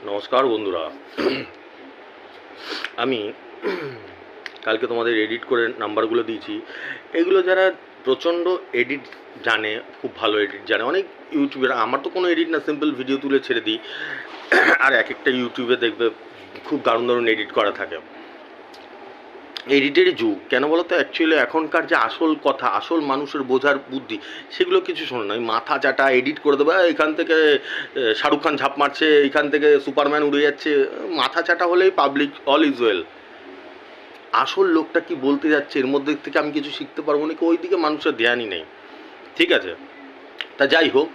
নমস্কার বন্ধুরা। আমি কালকে তোমাদের এডিট করে নাম্বারগুলো দিয়েছি। এগুলো যারা প্রচণ্ড এডিট জানে, খুব ভালো এডিট জানে, অনেক ইউটিউবের, আমার তো কোনো এডিট না, সিম্পল ভিডিও তুলে ছেড়ে দিই। আর এক একটা ইউটিউবে দেখবে খুব দারুণ দারুণ এডিট করা থাকে। এডিটেরই যুগ কেন বলো তো? অ্যাকচুয়ালি এখনকার যে আসল কথা, আসল মানুষের বোঝার বুদ্ধি, সেগুলো কিছু শোনো না। মাথা চাটা এডিট করে দেবে, এখান থেকে শাহরুখ খান ঝাঁপ মারছে, এখান থেকে সুপারম্যান উড়ে যাচ্ছে, মাথা চাটা হলেই পাবলিক অল ইজ ওয়েল। আসল লোকটা কি বলতে যাচ্ছে, এর মধ্যে থেকে আমি কিছু শিখতে পারবো নাকি, ওই দিকে মানুষের ধ্যানই নেই। ঠিক আছে, তা যাই হোক,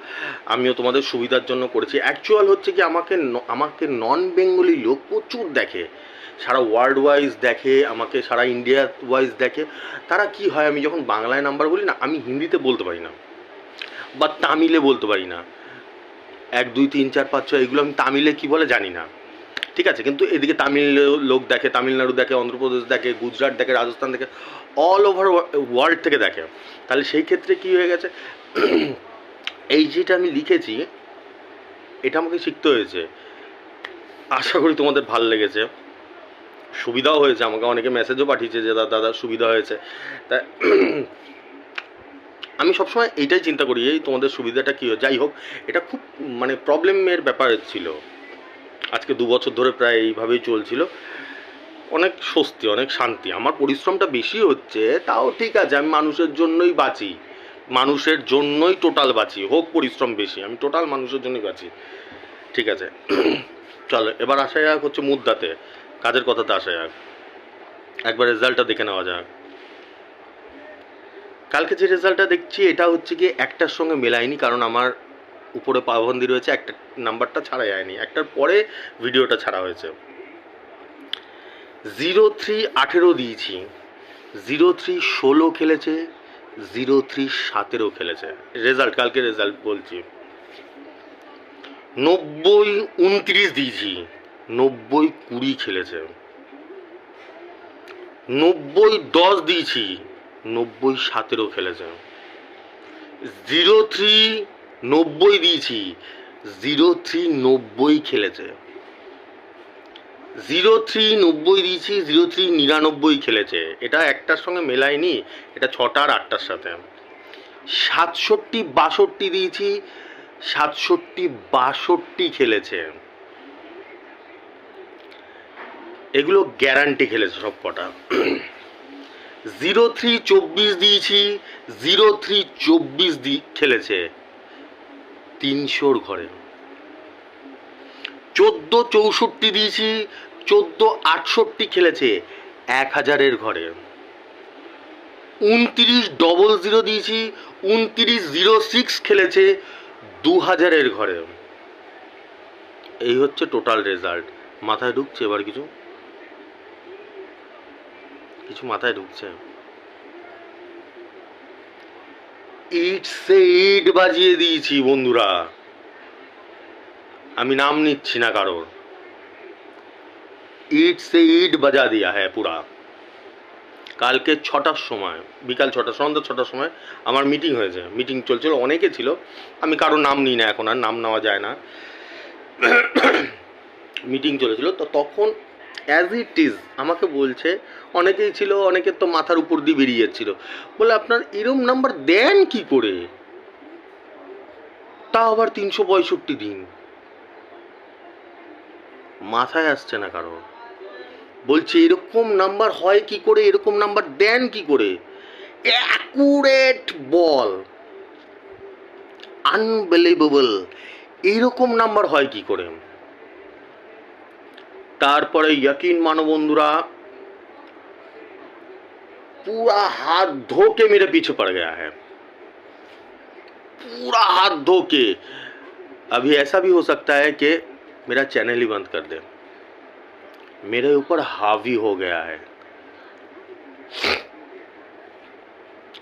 আমিও তোমাদের সুবিধার জন্য করেছি। অ্যাকচুয়াল হচ্ছে কি, আমাকে নন বেঙ্গলি লোক প্রচুর দেখে, সারা ওয়ার্ল্ড ওয়াইজ দেখে, আমাকে সারা ইন্ডিয়া ওয়াইজ দেখে। তারা কি হয়, আমি যখন বাংলায় নাম্বার বলি না, আমি হিন্দিতে বলতে পারি না বা তামিলে বলতে পারি না। 1 2 3 4 5 6 এগুলো আমি তামিলে কি বলে জানি না। ঠিক আছে, কিন্তু এদিকে তামিল লোক দেখে, তামিলনাড়ু দেখে, অন্ধ্রপ্রদেশ দেখে, গুজরাট দেখে, রাজস্থান দেখে, অল ওভার ওয়ার্ল্ড থেকে দেখে। তাহলে সেই ক্ষেত্রে কি হয়ে গেছে, এই যেটা আমি লিখেছি এটা আমাকে শিখতে হয়েছে। আশা করি তোমাদের ভালো লেগেছে, সুবিধাও হয়েছে। আমাকে অনেকে মেসেজও পাঠিয়েছে যে দাদা সুবিধা হয়েছে। তা আমি সবসময় এইটাই চিন্তা করি, এই তোমাদের সুবিধাটা কী হয়। যাই হোক, এটা খুব মানে প্রবলেমের ব্যাপার ছিল। আজকে 2 বছর ধরে প্রায় এইভাবেই চলছিল। অনেক স্বস্তি, অনেক শান্তি। আমার পরিশ্রমটা বেশি হচ্ছে, তাও ঠিক আছে, আমি মানুষের জন্যই বাঁচি, মানুষের জন্যই টোটাল বাঁচি, হোক পরিশ্রম বেশি, আমি টোটাল মানুষের জন্যই বাঁচি। ঠিক আছে, চলো এবার আসা যাক হচ্ছে মুদ্রাতে, কাজের কথাতে আসা যাক। একবার রেজাল্টটা দেখে নেওয়া যাক। কালকে যে রেজাল্টটা দেখছি এটা হচ্ছে কি একটার সঙ্গে মেলায়নি, কারণ আমার উপরে পাবন্দি রয়েছে, একটা নাম্বারটা ছাড়া যায়নি, একটার পরে ভিডিওটা ছাড়া হয়েছে। 03 18 দিয়েছি, 03 16 খেলেছে, 03 17 খেলেছে। রেজাল্ট, কালকে রেজাল্ট বলছি। 90 29 দিয়েছি, 90 20 খেলেছে। 90 10 দিয়েছি, 90 17 খেলেছে। 03 90 দিয়েছি, 03 90 খেলেছে। 03 90 দিয়েছি, 03 99 খেলেছে। এটা একটার সঙ্গে মেলায়নি, এটা 6টা আর 8টার সাথে। 67 62 দিয়েছি, 67 62 খেলেছে। এগুলো গ্যারান্টি খেলেছে সব কটা। 03 24 দিয়েছি, 03 24 খেলেছে 300-র ঘরে। 14 64 দিয়েছি, 14 68 খেলেছে 1000-এর ঘরে। 29 00 দিয়েছি, 29 06 খেলেছে 2000-এর ঘরে। এই হচ্ছে টোটাল রেজাল্ট। মাথায় ঢুকছে এবার কিছু কিছু মাথায় ঢুকছে। ইট সে ইট বাজিয়ে দিয়েছি বন্ধুরা, আমি নাম নিচ্ছি না কারোর। ইট সে ইট বাজা দিয়া হ্যাঁ পুরা। কালকে 6টার সময়, বিকাল 6টা, সন্ধ্যা 6টার সময় আমার মিটিং হয়েছে। মিটিং চলছিল, অনেকে ছিল, আমি কারোর নাম নিই না, এখন আর নাম নেওয়া যায় না। মিটিং চলেছিল, তো তখন অ্যাজ ইট ইজ আমাকে বলছে, অনেকেই ছিল, অনেকের তো মাথার উপর দিয়ে বেরিয়ে যাচ্ছিল, বলে আপনার এরম নাম্বার দেন কি করে, তা আবার 365 দিন। মাথায় আসছে না কারণ। বলছে এরকম নাম্বার হয় কি করে, এরকম নাম্বার দেন কি করে, অ্যাকুরেট বল, আনবিলিভেবল, এইরকম নাম্বার হয় কি করে। তারপরে यकीन मानो बंधुरा, पूरा हाथ धो के मेरे पीछे पड़ गया है, पूरा हाथ धो के। अभी ऐसा भी हो सकता है कि मेरा चैनल ही बंद कर दे, मेरे ऊपर हावी हो गया है।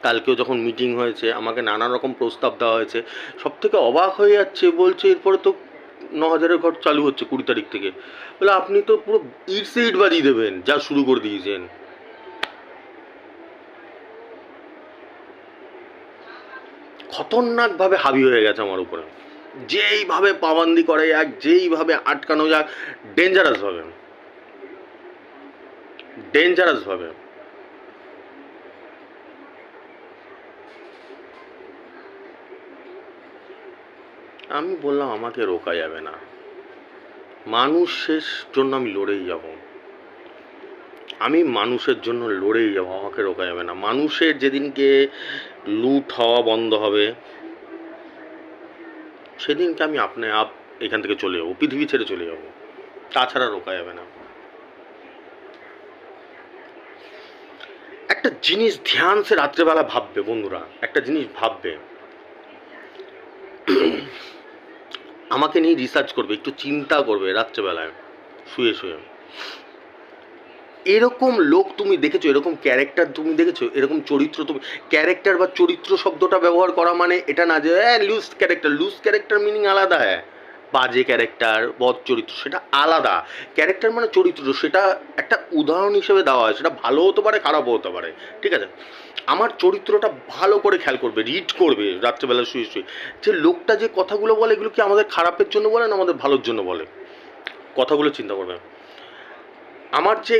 কালকেও যখন মিটিং হয়েছে, আমাকে নানা রকম প্রস্তাব দেওয়া হয়েছে। সব থেকে অবাক হয়ে যাচ্ছে, বলছে এরপরে তো 9000-এর ঘর চালু হচ্ছে 20 তারিখ থেকে। বলে আপনি তো পুরো ইট সে ইট বাজিয়ে দেবেন, যা শুরু করে দিয়েছেন। খতরনাকভাবে হাবি হয়ে গেছে আমার উপরে। যেইভাবে পাবন্দি করে যাক, যেইভাবে আটকানো যাক, ডেঞ্জারাসভাবে, ডেঞ্জারাসভাবে। আমি বললাম আমাকে রোকা যাবে না, মানুষের জন্য আমি লড়েই যাব, আমি মানুষের জন্য লড়েই যাব, আমাকে রোকা যাবে না। মানুষের যেদিনকে লুট হওয়া বন্ধ হবে সেদিনকে আমি আপনি আপ এখান থেকে চলে যাবো, পৃথিবী ছেড়ে চলে যাবো, তাছাড়া রোকা যাবে না। একটা জিনিস ধ্যান সে রাত্রেবেলা ভাববে বন্ধুরা, একটা জিনিস ভাববে, আমাকে নিয়ে রিসার্চ করবে, একটু চিন্তা করবে রাত্রেবেলায় শুয়ে শুয়ে। এরকম লোক তুমি দেখেছো, এরকম ক্যারেক্টার তুমি দেখেছো, এরকম চরিত্র তুমি, ক্যারেক্টার বা চরিত্র শব্দটা ব্যবহার করা মানে এটা না যে loose character, loose character meaning আলাদা, হ্যাঁ, বাজে ক্যারেক্টার, বদ চরিত্র সেটা আলাদা, ক্যারেক্টার মানে চরিত্র, সেটা একটা উদাহরণ হিসেবে দেওয়া হয়, সেটা ভালো হতে পারে খারাপও হতে পারে, ঠিক আছে। আমার চরিত্রটা ভালো করে খেয়াল করবে, রিড করবে রাত্রেবেলা শুয়ে শুয়ে, যে লোকটা যে কথাগুলো বলে এগুলো কি আমাদের খারাপের জন্য বলে না আমাদের ভালোর জন্য বলে, কথাগুলো চিন্তা করবে। আমার যে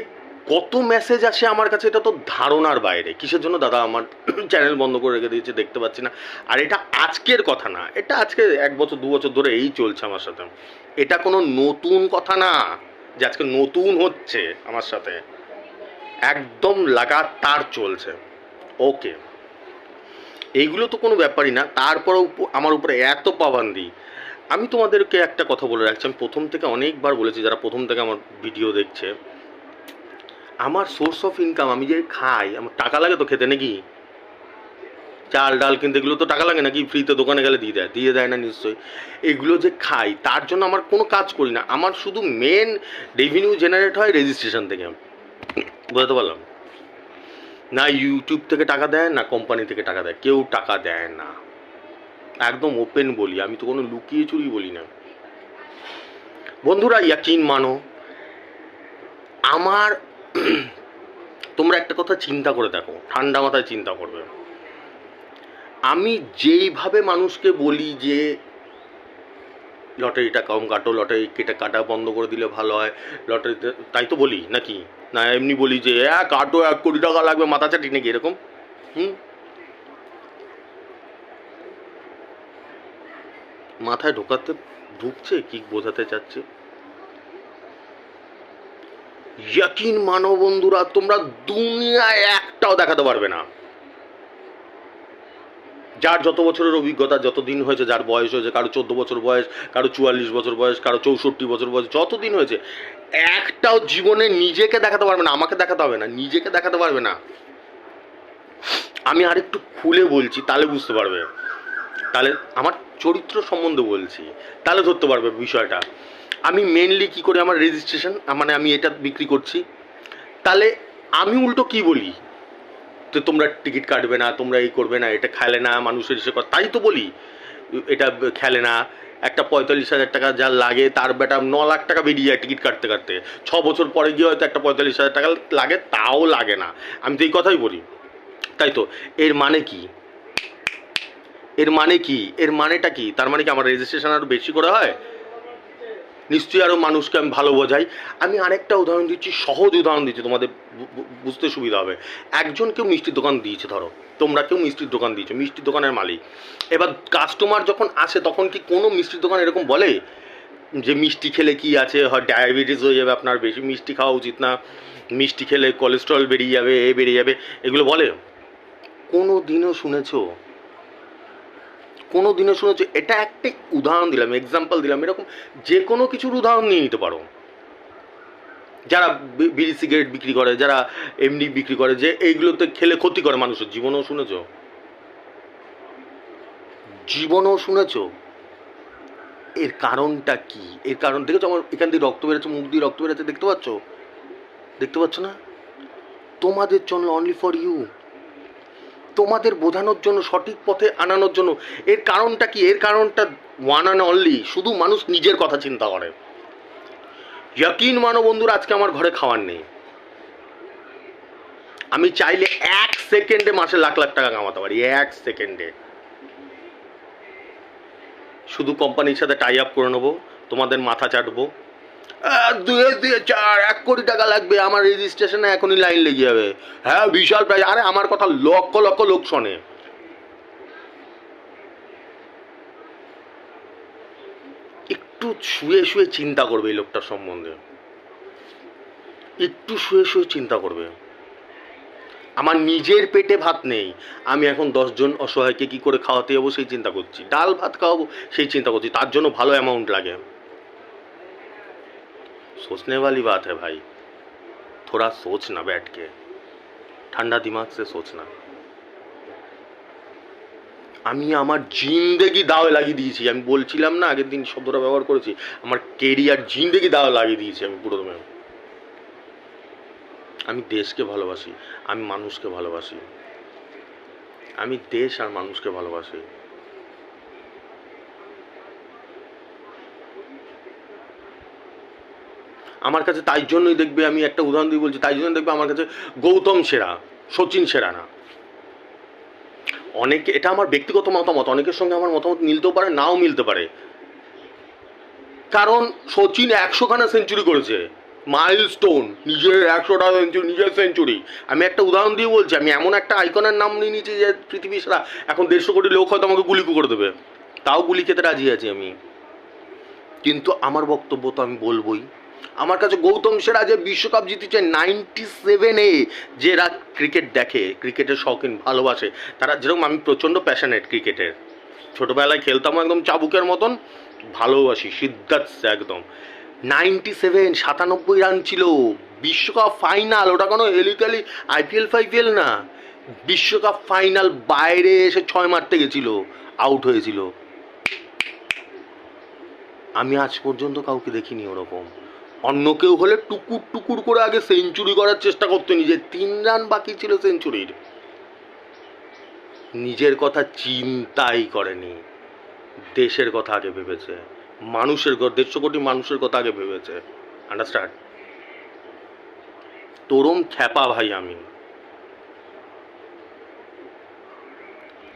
কত মেসেজ আসে আমার কাছে এটা তো ধারণার বাইরে। কিসের জন্য দাদা আমার চ্যানেল বন্ধ করে রেখে দিয়েছে দেখতে পাচ্ছি না, আর এটা আজকের কথা না, এটা আজকে 1 বছর 2 বছর ধরে এই চলছে আমার সাথে, এটা কোনো নতুন কথা না যে আজকে নতুন হচ্ছে আমার সাথে, একদম লাগাতার চলছে। ওকে, এইগুলো তো কোনো ব্যাপারই না, তারপরেও আমার উপরে এত পাবান্দি। আমি তোমাদেরকে একটা কথা বলে রাখছি, আমি প্রথম থেকে অনেকবার বলেছি, যারা প্রথম থেকে আমার ভিডিও দেখছে, আমার সোর্স অফ ইনকাম, আমি যে খাই, আমার টাকা লাগে তো খেতে নাকি, চাল ডাল কিনতে এগুলো তো টাকা লাগে নাকি, ফ্রিতে দোকানে গেলে দিয়ে দেয় না নিশ্চয়ই। এগুলো যে খাই তার জন্য আমার কোনো কাজ করি না, আমার শুধু মেন রেভিনিউ জেনারেট হয় রেজিস্ট্রেশন থেকে, বুঝতে পারলাম না। ইউটিউব থেকে টাকা দেয় না, কোম্পানি থেকে টাকা দেয়, কেউ টাকা দেয় না, একদম ওপেন বলি, আমি তো কোনো লুকিয়ে চুরি বলি না বন্ধুরা, ইয়াকিন মানো আমার। তোমরা একটা কথা চিন্তা করে দেখো, ঠান্ডা মাথায় চিন্তা করবে, আমি যেইভাবে মানুষকে বলি যে লটারিটা কম কাটো, লটারি কেটে কাটা বন্ধ করে দিলে ভালো হয়, লটারিতে, তাই তো বলি নাকি, না এমনি বলি যে কাটো 1 কোটি টাকা লাগবে মাথা চাটি নাকি এরকম? মাথায় ঢুকছে কি বোঝাতে চাচ্ছে? ইয়াকিন মানো বন্ধুরা, তোমরা দুনিয়ায় একটাও দেখাতে পারবে না, যার যত বছরের অভিজ্ঞতা, যত দিন হয়েছে, যার বয়স হয়েছে, কারো 14 বছর বয়স, কারো 44 বছর বয়স, কারো 64 বছর বয়স, যত দিন হয়েছে, একটাও জীবনে নিজেকে দেখাতে পারবে না, আমাকে দেখাতে হবে না, নিজেকে দেখাতে পারবে না। আমি আরেকটু খুলে বলছি তাহলে বুঝতে পারবে, তাহলে আমার চরিত্র সম্বন্ধে বলছি তাহলে ধরতে পারবে বিষয়টা। আমি মেনলি কি করে আমার রেজিস্ট্রেশন, মানে আমি এটা বিক্রি করছি, তাহলে আমি উল্টো কি বলি, তো তোমরা টিকিট কাটবে না, তোমরা এই করবে না, এটা খেলে না মানুষের এসে, তাই তো বলি এটা খেলে না। একটা 45,000 টাকা যার লাগে তার বেটা 9 লাখ টাকা বেরিয়ে যায় টিকিট কাটতে কাটতে, 6 বছর পরে গিয়ে হয়তো একটা 45,000 টাকা লাগে, তাও লাগে না, আমি তো এই কথাই বলি, তাই তো। এর মানে কি, এর মানে কি, এর মানেটা কি? তার মানে কি আমার রেজিস্ট্রেশন আরও বেশি করে হয়? নিশ্চয়ই আরও মানুষকে আমি ভালো বোঝাই। আমি আরেকটা উদাহরণ দিচ্ছি, সহজ উদাহরণ দিচ্ছি, তোমাদের বুঝতে সুবিধা হবে। একজন কেউ মিষ্টির দোকান দিয়েছে, ধরো তোমরা কেউ মিষ্টির দোকান দিয়েছো, মিষ্টির দোকানের মালিক, এবার কাস্টমার যখন আসে তখন কি কোনো মিষ্টির দোকান এরকম বলে যে মিষ্টি খেলে কি আছে, হয় ডায়াবেটিস হয়ে যাবে, আপনার বেশি মিষ্টি খাওয়া উচিত না, মিষ্টি খেলে কোলেস্ট্রল বেরিয়ে যাবে, এ বেরিয়ে যাবে, এগুলো বলে? কোনো দিনও শুনেছো? কোনো দিনও শুনেছো? এটা একটা উদাহরণ দিলাম, এক্সাম্পল দিলাম, এরকম যে কোনো কিছুর উদাহরণ নিয়ে নিতে পারো। যারা বিড়ি সিগারেট বিক্রি করে, যারা এমনি বিক্রি করে, যে এইগুলোতে খেলে ক্ষতি করে মানুষের, জীবনেও শুনেছো? জীবনেও শুনেছো? এর কারণটা কি? এর কারণ দেখেছো? আমার এখান দিয়ে রক্ত বেরোচ্ছে, মুখ দিয়ে রক্ত বেরোচ্ছে, দেখতে পাচ্ছ? দেখতে পাচ্ছ না? তোমাদের জন্য, অনলি ফর ইউ, তোমাদের বোঝানোর জন্য, সঠিক পথে আনানোর জন্য। এর কারণটা কি? এর কারণটা ওয়ান অ্যান্ড অনলি, শুধু মানুষ নিজের কথা চিন্তা করে। ইয়াকিন মানো বন্ধুরা, আজকে আমার ঘরে খাওয়ার নেই, আমি চাইলে 1 সেকেন্ডে মাসে লাখ লাখ টাকা কামাতে পারি, 1 সেকেন্ডে। শুধু কোম্পানির সাথে টাই আপ করে নেবো, তোমাদের মাথা চাটবো, দুয়ে দুয়ে 1 কোটি টাকা লাগবে, আমার রেজিস্ট্রেশনে এখনই লাইন লেগে যাবে, হ্যাঁ বিশাল প্রাইস। আরে আমার কথা লক্ষ লক্ষ লোক শোনে। একটু শুয়ে শুয়ে চিন্তা করবে এই লোকটার সম্বন্ধে, একটু শুয়ে শুয়ে চিন্তা করবে। আমার নিজের পেটে ভাত নেই, আমি এখন 10 জন অসহায়কে কি করে খাওয়াতে যাবো সেই চিন্তা করছি, ডাল ভাত খাওয়াবো সেই চিন্তা করছি, তার জন্য ভালো অ্যামাউন্ট লাগে। सोचने वाली बात है भाई, थोड़ा सोचना बैठ के, ঠান্ডা দিমাগ সে সোচনা। আমি আমার জিন্দেগি দাওয়ে লাগিয়ে দিয়েছি, আমি বলছিলাম না আগের দিন শব্দটা ব্যবহার করেছি, আমার কেরিয়ার জিন্দেগি দাওয়ে লাগিয়ে দিয়েছি আমি পুরো। আমি দেশকে ভালোবাসি, আমি মানুষকে ভালোবাসি, আমি দেশ আর মানুষকে ভালোবাসি। আমার কাছে তাই জন্যই দেখবে, আমি একটা উদাহরণ দিয়ে বলছি, তাই জন্য দেখবে আমার কাছে গৌতম সেরা, সচিন সেরা না। অনেকে, এটা আমার ব্যক্তিগত মতামত, অনেকের সঙ্গে আমার মতামত মিলতেও পারে, নাও মিলতে পারে, কারণ সচিন 100খানা সেঞ্চুরি করেছে, মাইলস্টোন, নিজের 100টা সেঞ্চুরি, নিজের সেঞ্চুরি। আমি একটা উদাহরণ দিয়ে বলছি, আমি এমন একটা আইকনের নাম নিয়ে নিয়েছি যে পৃথিবী সারা এখন 150 কোটি লোক হয়তো আমাকে গুলি করে দেবে, তাও গুলি খেতে রাজি আছি আমি। কিন্তু আমার বক্তব্য তো আমি বলবোই। আমার কাছে গৌতম সেরা যে বিশ্বকাপ জিতেছে 97-এ, যেরা ক্রিকেট দেখে, ক্রিকেটের শৌখিন, ভালোবাসে, তারা যেরকম আমি প্রচণ্ড প্যাশনেট ক্রিকেটের, ছোটোবেলায় খেলতাম একদম চাবুকের মতন, ভালোবাসি সিদ্ধার্থ একদম। 97 রান ছিল, বিশ্বকাপ ফাইনাল, ওটা কোনো হেলিক্যালি IPL ফাইপিএল না, বিশ্বকাপ ফাইনাল, বাইরে এসে 6 মারতে গেছিল, আউট হয়েছিল। আমি আজ পর্যন্ত কাউকে দেখিনি ওরকম। অন্য কেউ হলে টুকুর টুকুর করে আগে সেঞ্চুরি করার চেষ্টা করতো, নিজে 3 রান বাকি ছিল সেঞ্চুরির, নিজের কথা চিন্তাই করেনি, দেশের কথা আগে ভেবেছে, মানুষের 150 কোটি মানুষের কথা আগে ভেবেছে। আন্ডারস্ট্যান্ড? তরম খ্যাপা ভাই আমি।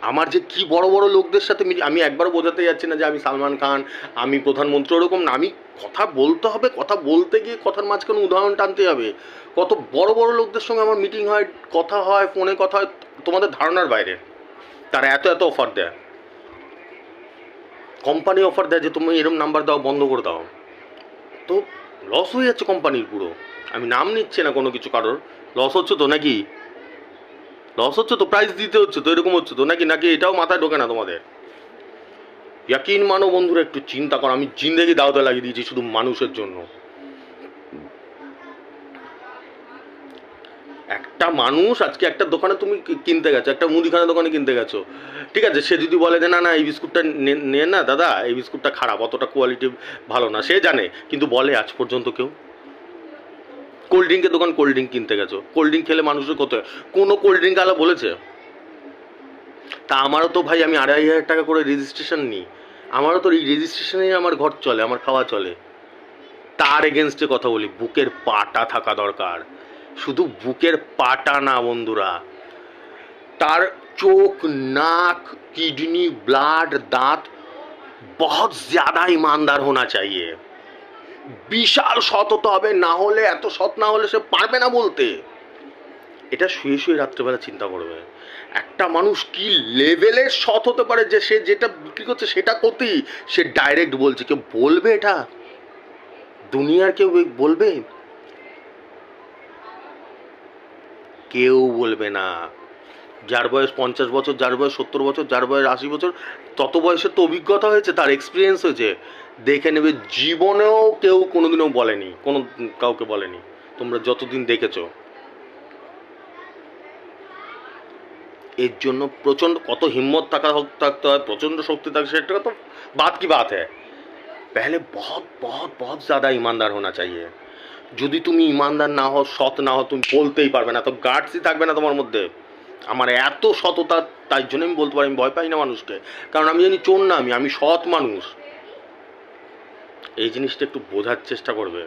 আমার যে কি বড় বড় লোকদের সাথে আমি একবারও বোঝাতে যাচ্ছি না যে আমি সালমান খান, আমি প্রধানমন্ত্রী, ওরকম না। আমি কথা বলতে হবে, কথা বলতে গিয়ে কথার মাঝখানে উদাহরণ টানতে হবে। কত বড় বড় লোকদের সঙ্গে আমার মিটিং হয়, কথা হয়, ফোনে কথা হয়, তোমাদের ধারণার বাইরে। তারা এত এত অফার দেয়, কোম্পানি অফার দেয় যে তুমি এরকম নাম্বার দাও, বন্ধ করে দাও, তো লস হয়ে যাচ্ছে কোম্পানির পুরো। আমি নাম নিচ্ছে না কোনো কিছু, কারোর লস হচ্ছে তো নাকি, লস হচ্ছে তো, প্রাইস দিতে হচ্ছে তো, এরকম হচ্ছে তো নাকি, নাকি এটাও মাথায় ঢোকে না তোমাদের? ইয়াকিন মানো বন্ধুরা, একটু চিন্তা করো। আমি জিন্দেগি দাওতে লাগিয়ে দিয়েছি শুধু মানুষের জন্য। একটা মানুষ আজকে একটা দোকানে তুমি কিনতে গেছো, একটা মুদিখানা দোকানে কিনতে গেছো, ঠিক আছে, সে যদি বলে যে না না এই বিস্কুটটা নে না দাদা, এই বিস্কুটটা খারাপ, অতটা কোয়ালিটি ভালো না, সে জানে, কিন্তু বলে আজ পর্যন্ত কেউ? কোল্ড ড্রিঙ্কের দোকান, কোল্ড ড্রিঙ্ক কিনতে গেছো, কোল্ড ড্রিঙ্ক খেলে মানুষের কত, কোনো কোল্ড ড্রিঙ্ক আলা বলেছে? তা আমারও তো ভাই, আমি 2,500 টাকা করে রেজিস্ট্রেশন নিই, আমারও তো এই রেজিস্ট্রেশনেই আমার ঘর চলে, আমার খাওয়া চলে। তার এগেনস্টে কথা বলি, বুকের পাটা থাকা দরকার, শুধু বুকের পাটা না বন্ধুরা, তার চোখ, নাক, কিডনি, ব্লাড, দাঁত बहुत ज्यादा ईमानदार होना चाहिए, বিশাল সৎ হতে হবে, না হলে, এত সৎ না হলে সে পারবে না বলতে। এটা শুয়ে শুয়ে রাত্রেবেলা চিন্তা করবে, একটা মানুষ কি লেভেলের সৎ হতে পারে যে সে যেটা বিক্রি করছে সেটা করতেই সে ডাইরেক্ট বলছে। কেউ বলবে এটা? দুনিয়ার কেউ বলবে? কেউ বলবে না। যার বয়স 50 বছর, যার বয়স 70 বছর, যার বয়স 80 বছর, তত বয়সের তো অভিজ্ঞতা হয়েছে, তার এক্সপিরিয়েন্স হয়েছে, দেখে নেবে। জীবনেও কেউ কোনোদিনও বলেনি, কোনো কাউকে বলেনি, তোমরা যতদিন দেখেছো। এর জন্য প্রচণ্ড কত হিম্মত থাকতে হয়, প্রচণ্ড শক্তি থাকে, সেটা তো বাত কি বাত হ্যাঁ। पहले बहुत बहुत बहुत ज़्यादा ईमानदार होना चाहिए। যদি তুমি ইমানদার না হও, সৎ না হও, তুমি বলতেই পারবে না, তো গার্ডসই থাকবে না তোমার মধ্যে। আমার এত সততা, তাই জন্য আমি বলতে পারি আমি ভয় পাই না মানুষকে, কারণ আমি জানি চোর না, আমি সৎ মানুষ। এই জিনিসটা একটু বোঝার চেষ্টা করবে।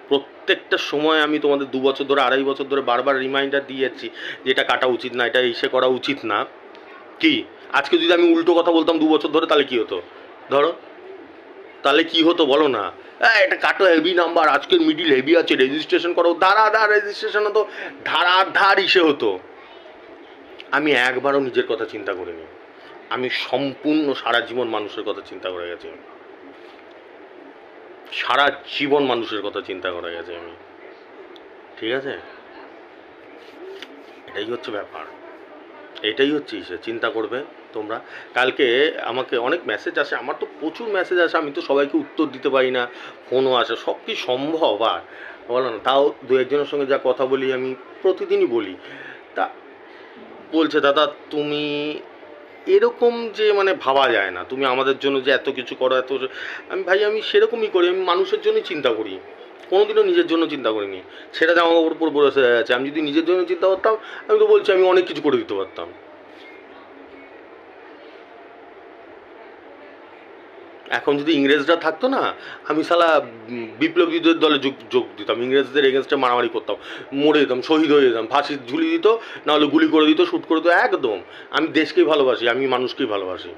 প্রত্যেকটা সময় আমি তোমাদের 2 বছর ধরে, 2.5 বছর ধরে বারবার রিমাইন্ডার দিয়ে যাচ্ছি যে এটা কাটা উচিত না, এটা ইসে করা উচিত না। কি আজকে যদি আমি উল্টো কথা বলতাম 2 বছর ধরে, তাহলে কি হতো? ধরো, তাহলে কি হতো বলো না? এটা কাটো হেভি নাম্বার, আজকের মিডিল হেভি আছে, রেজিস্ট্রেশন করো, ধারাধার রেজিস্ট্রেশন হতো, ধারাধার ইসে হতো। আমি একবারও নিজের কথা চিন্তা করিনি, আমি সম্পূর্ণ সারা জীবন মানুষের কথা চিন্তা করে গেছি, সারা জীবন মানুষের কথা চিন্তা করে গেছি আমি। ঠিক আছে, এটাই হচ্ছে ব্যাপার, এটাই হচ্ছে ইসে। চিন্তা করবে তোমরা। কালকে আমাকে অনেক মেসেজ আসে, আমার তো প্রচুর মেসেজ আসে, আমি তো সবাইকে উত্তর দিতে পারি না, ফোনও আসে, সব কি সম্ভব আর বলো না? তাও দু একজনের সঙ্গে যা কথা বলি, আমি প্রতিদিনই বলি, তা বলছে দাদা তুমি এরকম যে মানে ভাবা যায় না, তুমি আমাদের জন্য যে এত কিছু করো, এত। আমি ভাই আমি সেরকমই করি, আমি মানুষের জন্যই চিন্তা করি, কোনোদিনও নিজের জন্য চিন্তা করিনি। সেটা জামা কাপড় উপর বসে আছে, আমি যদি নিজের জন্য চিন্তা করতাম, আমি তো বলছি আমি অনেক কিছু করে দিতে পারতাম। এখন যদি ইংরেজরা থাকতো না, আমি শালা বিপ্লবীদের দলে যোগ যোগ দিতাম, ইংরেজদের এগেনস্টে মারামারি করতাম, মরে যেতাম, শহীদ হয়ে যেতাম, ফাঁসি ঝুলিয়ে দিত, নাহলে গুলি করে দিত, শ্যুট করে দিত, একদম। আমি দেশকেই ভালোবাসি, আমি মানুষকেই ভালোবাসি।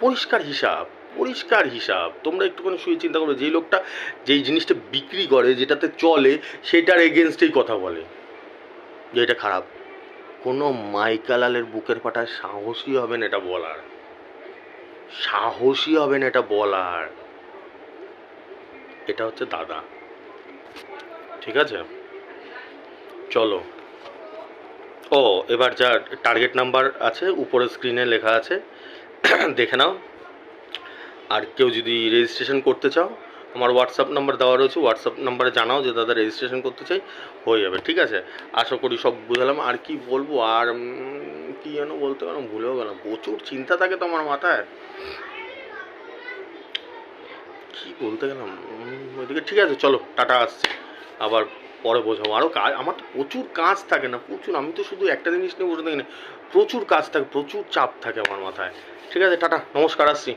পরিষ্কার হিসাব, পরিষ্কার হিসাব। তোমরা একটুখানি শুয়ে চিন্তা করো, যেই লোকটা যেই জিনিসটা বিক্রি করে, যেটাতে চলে, সেটার এগেনস্টেই কথা বলে যে এটা খারাপ, কোনো মাইকালালের বুকের পাটায় সাহসী হবেন এটা বলার, সাহসী হবেন এটা বলার। এটা হচ্ছে দাদা। ঠিক আছে, চলো। ও, এবার যা টার্গেট নাম্বার আছে উপরে স্ক্রিনে লেখা আছে, দেখে নাও। আর কেউ যদি রেজিস্ট্রেশন করতে চাও, আমার হোয়াটসঅ্যাপ নাম্বার দেওয়া রয়েছে, হোয়াটসঅ্যাপ নাম্বারে জানাও যে দাদা রেজিস্ট্রেশন করতে চাই, হয়ে যাবে। ঠিক আছে, আশা করি সব বুঝালাম। আর কি বলবো, আর কি যেন বলতে গেলাম, ভুলেও গেলাম, প্রচুর চিন্তা থাকে তো আমার মাথায়, কি বলতে গেলাম ওইদিকে। ঠিক আছে, চলো টাটা, আসছে আবার পরে বোঝাবো। আরও কাজ, আমার তো প্রচুর কাজ থাকে না, প্রচুর, আমি তো শুধু একটা জিনিস নিয়ে বসে থাকি না, প্রচুর কাজ থাকে, প্রচুর চাপ থাকে আমার মাথায়। ঠিক আছে, টাটা, নমস্কার, আসছি।